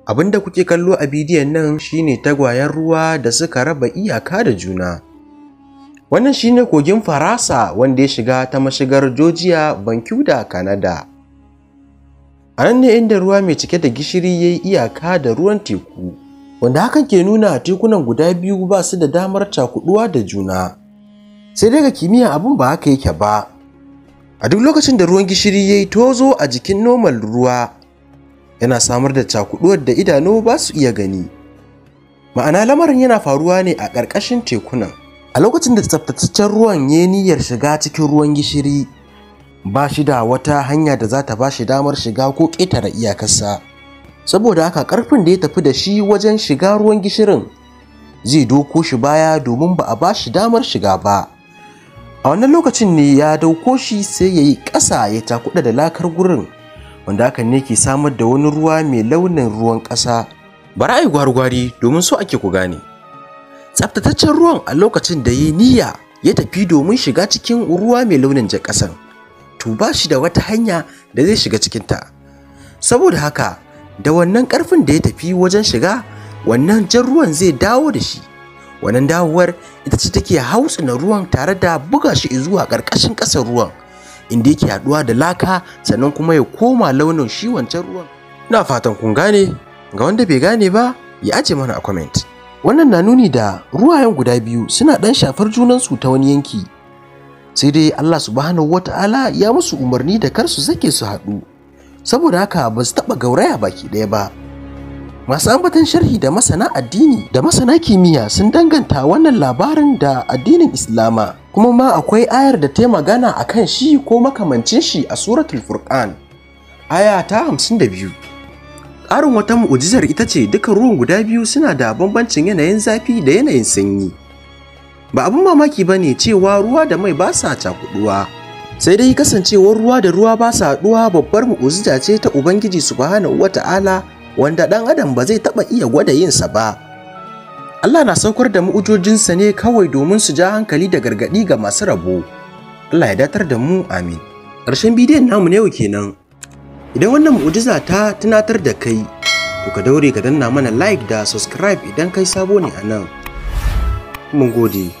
Abinda kuke kallo a bidiyon nan shine tagwayen ruwa da suka raba iyaka da juna. Wannan shine kogin Faransa wanda ya shiga ta mashigar Georgia, Vancouver, Canada. A nan ne inda ruwa mai cike da gishiri ya yi iyaka da ruwan teku, wanda hakan ke nuna tekunan guda biyu ba su da damar cakuduwa da juna. Sai dai ga kimiyya abin ba haka yake ba. A duk lokacin da ruwan gishiri ya yi tozo a jikin normal ruwa, yana samar da cakuduwar da idanu ba su iya gani. Ma'ana lamarin yana faruwa ne a ƙarƙashin tekunan. A lokacin da tsaftataccen ruwan ya yi niyyar shiga cikin ruwan gishiri, ba shi da wata hanya da za ta ba shi damar shiga ko ƙetare iyakarsa. Saboda haka ƙarfin da ya tafi da shi wajen shiga ruwan gishirin zai doko shi baya domin ba a ba shi damar shiga ba. A wannan lokacin ne ya dauko shi sai ya yi ƙasa ya cakuɗa da lakar gurin, wanda hakan ne ke samar da wani ruwa mai launin ruwan ƙasa. Bari a yi gwari-gwari domin so ake ku gane. Tsaftataccen ruwan a lokacin da ya yi niyya ya tafi domin shiga cikin ruwa mai launin jan ƙasan, to ba shi da wata hanya da zai shiga cikinta. Saboda haka da wannan ƙarfin da ya tafi wajen shiga, wannan jan ruwan zai dawo da shi. Wannan dawowar ita ce take hautsina ruwan tare da buga shi zuwa ƙarƙashin ƙasar ruwan, inda yake haɗuwa da laka sannan kuma ya koma launin shi wancan ruwan. Ina fatan kun gane, ga wanda bai gane ba ya aje mana a comment. Wannan na nuni da ruwayen guda biyu suna ɗan shafar junansu ta wani yanki. Sai dai Allah subhanahu wata'ala ya musu umarni da kar su sake su haɗu, saboda haka ba su taɓa gauraya baki ɗaya ba. Masu ambatan sharhi da masana addini da masana kimiyya sun danganta wannan labarin da addinin Islama, kuma ma akwai ayar da ta magana a kan shi ko makamancin shi a suratul Furqan, aya ta 52. Ƙarin wata mu'ujizar ita ce duka ruwan guda biyu suna da bambancin yanayin zafi da yanayin sanyi. Ba abin mamaki ba ne cewa ruwa da mai ba sa cakuduwa, sai dai kasancewar ruwa da ruwa ba sa haɗuwa babbar mu'ujiza ce ta Ubangiji subhanahu wata'ala, wanda ɗan adam ba zai taɓa iya gwada yinsa ba. Allah na saukar da mu'ujojinsa ne kawai domin su ja hankali da gargaɗi ga masu rabo. Allah ya datar da mu, amin. Ƙarshen bidiyon namu na yau kenan. Idan wannan mu'ujiza ta tunatar da kai, to ka daure ka danna mana like da subscribe idan kai sabo ne a nan. Mun gode.